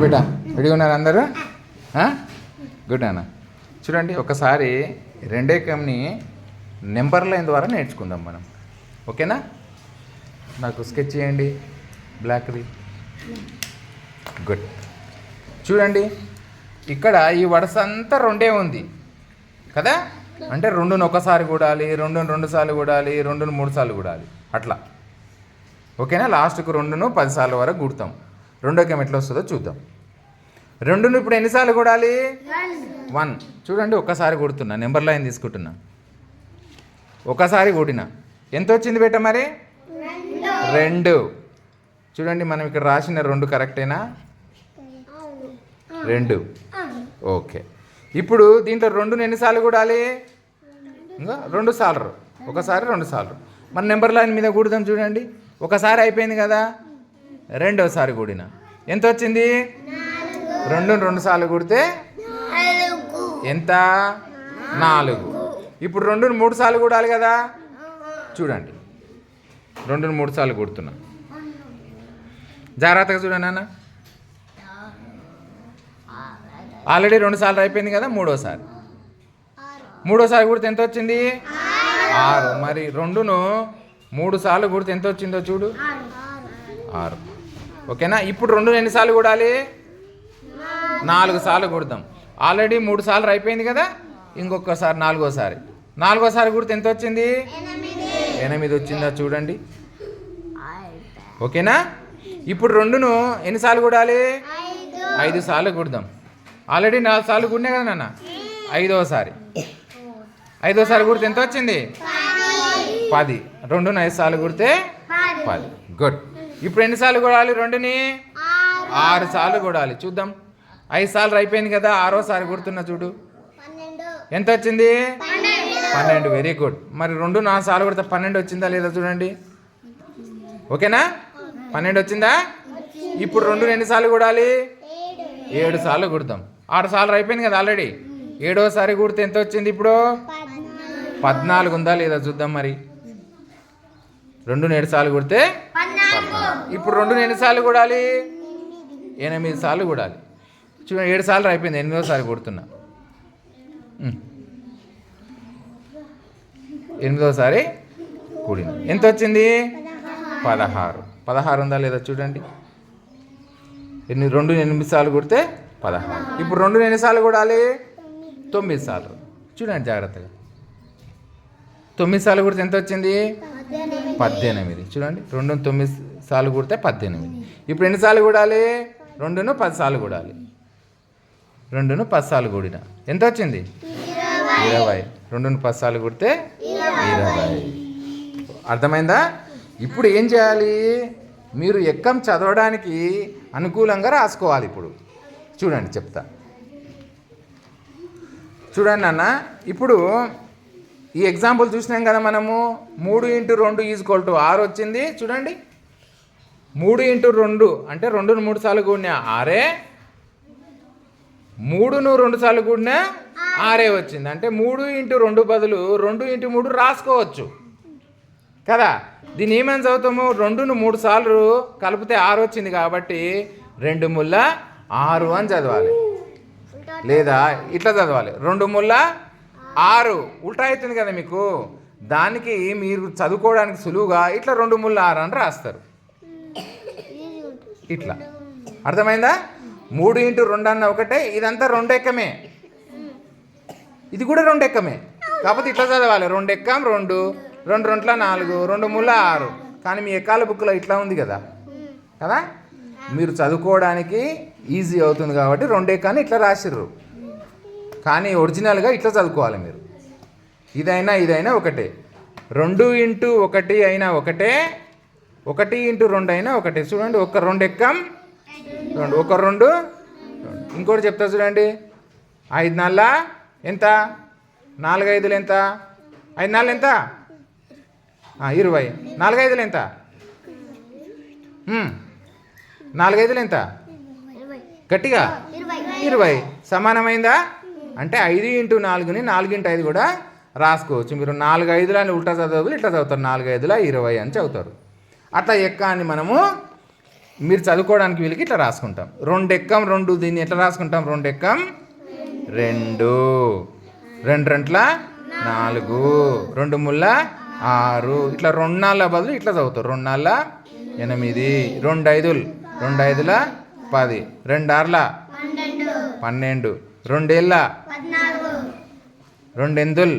బిడ్డ రెడీగా ఉన్నారు అందరూ? గుడ్ అన్న. చూడండి ఒకసారి రెండేకంని నెంబర్ లైన్ ద్వారా నేర్చుకుందాం మనం. ఓకేనా? నాకు స్కెచ్ చేయండి బ్లాక్ది. గుడ్. చూడండి ఇక్కడ ఈ వరుస అంతా రెండే ఉంది కదా, అంటే రెండును ఒకసారి కూడాలి, రెండును రెండు సార్లు కూడాలి, రెండును మూడు సార్లు కూడాలి, అట్లా. ఓకేనా? లాస్ట్కు రెండును 10 సార్లు వరకు కూడతాం. రెండో కేం ఎట్లా వస్తుందో చూద్దాం. రెండును ఇప్పుడు ఎన్నిసార్లు కూడాలి? 1. చూడండి ఒక్కసారి కూడుతున్నా, నెంబర్ లైన్ తీసుకుంటున్నా, ఒకసారి కూడినా ఎంత వచ్చింది బేట మరి? 2. చూడండి మనం ఇక్కడ రాసిన 2 కరెక్టేనా? 2. ఓకే. ఇప్పుడు దీంట్లో రెండును ఎన్నిసార్లు కూడాలి? ఇంకా 2 సార్లు, ఒకసారి 2 సార్లు. మన నెంబర్ లైన్ మీద కూడదాం. చూడండి ఒకసారి అయిపోయింది కదా, రెండోసారి కూడిన ఎంత వచ్చింది? 2 సార్లు కూడితే ఎంత? 4. ఇప్పుడు 2ను 3 సార్లు కూడాలి కదా. చూడండి 2ను 3 సార్లు కూడుతున్నా, జాగ్రత్తగా చూడండి అన్న. ఆల్రెడీ 2 సార్లు అయిపోయింది కదా, మూడోసారి కూడితే ఎంత వచ్చింది? 6. మరి 2ను 3 సార్లు కూడితే ఎంత వచ్చిందో చూడు, 6. ఓకేనా? ఇప్పుడు 2ను ఎన్నిసార్లు కూడాలి? 4 సార్లు కూడదాం. ఆల్రెడీ 3 సార్లు అయిపోయింది కదా, ఇంకొకసారి నాలుగోసారి కూడితే ఎంత వచ్చింది? 8 వచ్చిందా చూడండి. ఓకేనా? ఇప్పుడు 2ను ఎన్నిసార్లు కూడాలి? 5 సార్లు కూడదాం. ఆల్రెడీ 4 సార్లు కూడినా కదా నాన్న. ఐదోసారి కూడితే ఎంత వచ్చింది? 10. 2ను 5 సార్లు కూడితే 10. గుడ్. ఇప్పుడు ఎన్నిసార్లు కూడాలి? 2ని 6 సార్లు కూడాలి. చూద్దాం. 5 సార్లు అయిపోయింది కదా, 6ఓసారి కూడుతున్నా చూడు, ఎంత వచ్చింది? 12. Very good. మరి 2 4 సార్లు కూడితే 12 వచ్చిందా లేదా చూడండి. ఓకేనా? 12 వచ్చిందా? ఇప్పుడు 2ను ఎన్నిసార్లు కూడాలి? 7 సార్లు కూడదాం. 6 సార్లు అయిపోయింది కదా ఆల్రెడీ. 7ఓసారి కూడితే ఎంత వచ్చింది? ఇప్పుడు 14 ఉందా లేదా చూద్దాం. మరి 2ను 7 సార్లు కూడితే 14. ఇప్పుడు 2ను ఎన్నిసార్లు కూడాలి? 8 సార్లు కూడాలి. చూడండి 7 సార్లు అయిపోయింది, 8ఓసారి కూడుతున్నా. 8ఓసారి కూడిన ఎంత వచ్చింది? 16 ఉందా లేదా చూడండి. 2ను 8 సార్లు కూడితే 16. ఇప్పుడు 2ను ఎన్నిసార్లు కూడాలి? 9 సార్లు. చూడండి జాగ్రత్తగా. 9 సార్లు కూడితే ఎంత వచ్చింది? 18. చూడండి 2ను 9 సార్లు కూడితే 18. ఇప్పుడు ఎన్నిసార్లు కూడాలి? 2ను 10 సార్లు కూడాలి. 2ను 10 సార్లు కూడిన ఎంత వచ్చింది? 20. 2ను 10 సార్లు కూడితే 20. అర్థమైందా? ఇప్పుడు ఏం చేయాలి? మీరు ఎక్కం చదవడానికి అనుకూలంగా రాసుకోవాలి. ఇప్పుడు చూడండి చెప్తా. చూడండి నాన్న, ఇప్పుడు ఈ ఎగ్జాంపుల్ చూసినాం కదా మనము. 3 × 2 = 6 వచ్చింది. చూడండి 3 × 2 అంటే 2ను 3 సార్లు కూడినా 6. 3ను 2 సార్లు కూడినా 6 వచ్చింది. అంటే 3 × 2 బదులు 2 × 3 రాసుకోవచ్చు కదా. దీన్ని ఏమని చదువుతాము? 2ను 3 సార్లు కలిపితే 6 వచ్చింది కాబట్టి 2 ముళ్ళ 6 అని చదవాలి, లేదా ఇట్లా చదవాలి 2 ముళ్ళ 6. ఉల్టా అవుతుంది కదా మీకు. దానికి మీరు చదువుకోవడానికి సులువుగా ఇట్లా 2 ముళ్ళ 6 అని రాస్తారు. ఇట్లా అర్థమైందా? 3 × 2 అన్న ఒకటే, ఇదంతా 2 ఎక్కమే, ఇది కూడా 2 ఎక్కమే. కాకపోతే ఇట్లా చదవాలి 2 ఎక్కం 2, 2 2 4, 2 ముళ్ళ 6. కానీ మీ ఎక్కాల బుక్లో ఇట్లా ఉంది కదా. మీరు చదువుకోవడానికి ఈజీ అవుతుంది కాబట్టి 2 ఎక్కాన్ని ఇట్లా రాసిర్రు. కానీ ఒరిజినల్గా ఇట్లా చదువుకోవాలి మీరు. ఇదైనా ఒకటే. 2 × 1 అయినా ఒకటే, 1 × 2 అయినా ఒకటే. చూడండి 2 ఎక్కం 2, 2. ఇంకోటి చెప్తా చూడండి. 5 4 ఎంత? 4 5 ఎంత? 5 4 ఎంత? 20. 4 5 ఎంత? 4 5 ఎంత? గట్టిగా 20. సమానమైందా? అంటే 5 × 4ని 4 × 5 కూడా రాసుకోవచ్చు. మీరు 4 5 అని ఉల్టా చదవదు, ఇట్లా చదువుతారు. 4 5 20 అని చదువుతారు. అట్లా ఎక్కాన్ని మనము మీరు చదువుకోవడానికి వీళ్ళకి ఇట్లా రాసుకుంటాం. 2 ఎక్కం 2 దీన్ని ఎట్లా రాసుకుంటాం? 2 ఎక్కం 2, 2 రెంట్ల 4, 2 ముళ్ళ 6, ఇట్లా 2 నాళ్ళ బదులు ఇట్లా చదువుతారు. 2 నాళ్ళ 8, 2 ఐదుల 10, 2 ఆర్ల 12, 2 ఏళ్ళ 2 ఎనిమిదిలు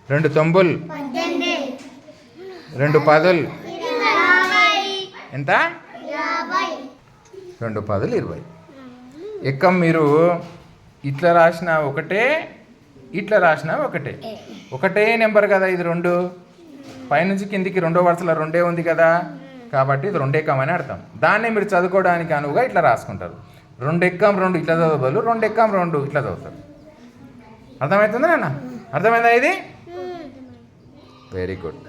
2 తొంభులు 2 పదులు ఎంత? 2 పదులు 20. ఎక్కం మీరు ఇట్లా రాసిన ఒకటే, ఇట్లా రాసిన ఒకటే నెంబర్ కదా ఇది. 2 పైనుంచి కిందికి 2వ వరుసలో 2 ఉంది కదా, కాబట్టి ఇది 2 ఎక్కం అని అర్థం. దాన్ని మీరు చదువుకోవడానికి అనువుగా ఇట్లా రాసుకుంటారు. 2 ఎక్కం 2 ఇట్లా చదవబోలు, 2 ఎక్కం 2 ఇట్లా చదువుతారు. అర్థమవుతుందా నాన్న? అర్థమైందా ఇది? Very good.